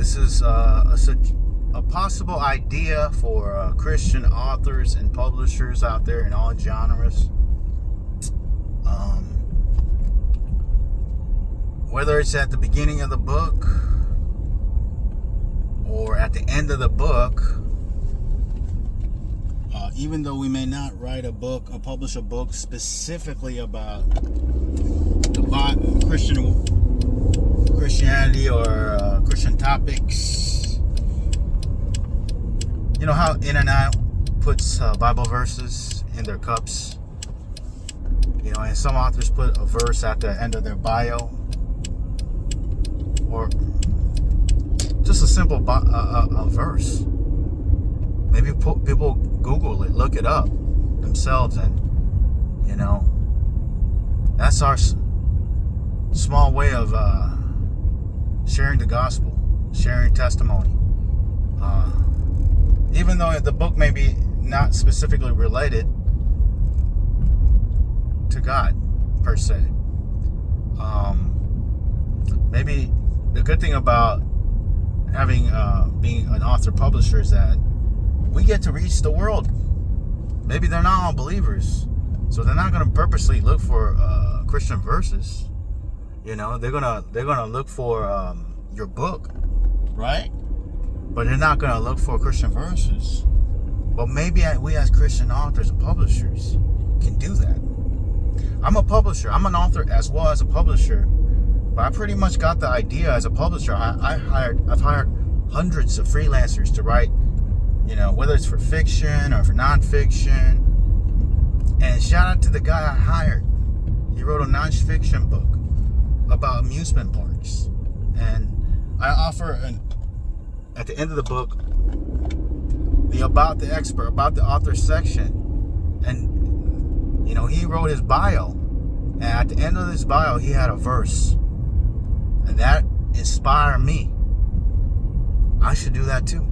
This is a possible idea for Christian authors and publishers out there in all genres. Whether it's at the beginning of the book or at the end of the book, even though we may not write a book or publish a book specifically about Christianity or Christian topics, you know how In-N-Out puts Bible verses in their cups, and some authors put a verse at the end of their bio, or just a simple a verse. Maybe people Google it, look it up themselves, and that's our small way of sharing the gospel, sharing testimony. Even though the book may be not specifically related to God per se. Maybe the good thing about having being an author publisher is that we get to reach the world. Maybe they're not all believers, so they're not going to purposely look for Christian verses. They're gonna look for your book, right? But they're not gonna look for Christian verses. But maybe we as Christian authors and publishers can do that. I'm a publisher. I'm an author as well as a publisher. But I pretty much got the idea as a publisher. I've hired hundreds of freelancers to write, whether it's for fiction or for nonfiction. And shout out to the guy I hired. He wrote a nonfiction book about amusement parks. And I offer at the end of the book, the about the expert, about the author section. And, he wrote his bio. And at the end of his bio, he had a verse. And that inspired me. I should do that too.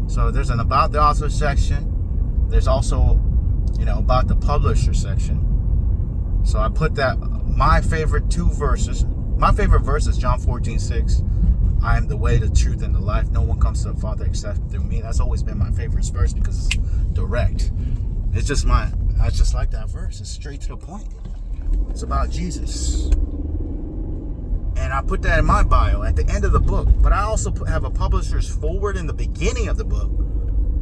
So there's an about the author section. There's also, about the publisher section. So I put that, my favorite two verses. My favorite verse is John 14:6. I am the way, the truth, and the life. No one comes to the Father except through me. That's always been my favorite verse because it's direct. I just like that verse. It's straight to the point. It's about Jesus. And I put that in my bio at the end of the book. But I also have a publisher's forward in the beginning of the book.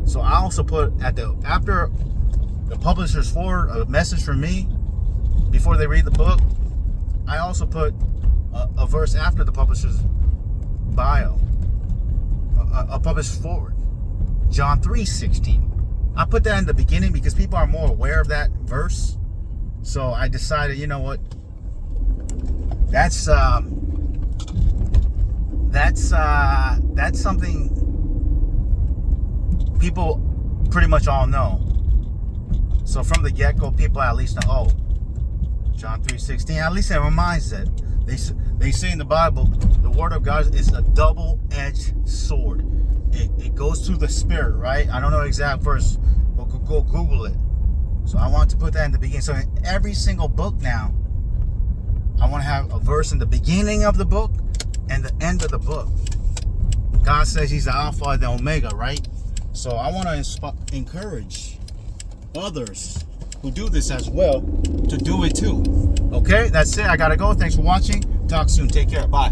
So I also put after the publisher's forward, a message from me before they read the book. I also put a verse after the publisher's bio, a publisher's forward, John 3:16. I put that in the beginning because people are more aware of that verse. So I decided, that's something people pretty much all know. So from the get-go, people at least know, John 3:16. At least it reminds them. They say in the Bible, the Word of God is a double-edged sword. It goes through the spirit, right? I don't know the exact verse, but go Google it. So I want to put that in the beginning. So in every single book now, I want to have a verse in the beginning of the book and the end of the book. God says He's the Alpha and the Omega, right? So I want to encourage others who do this as well to do it too. Okay, that's it. I gotta go. Thanks for watching. Talk soon. Take care. Bye.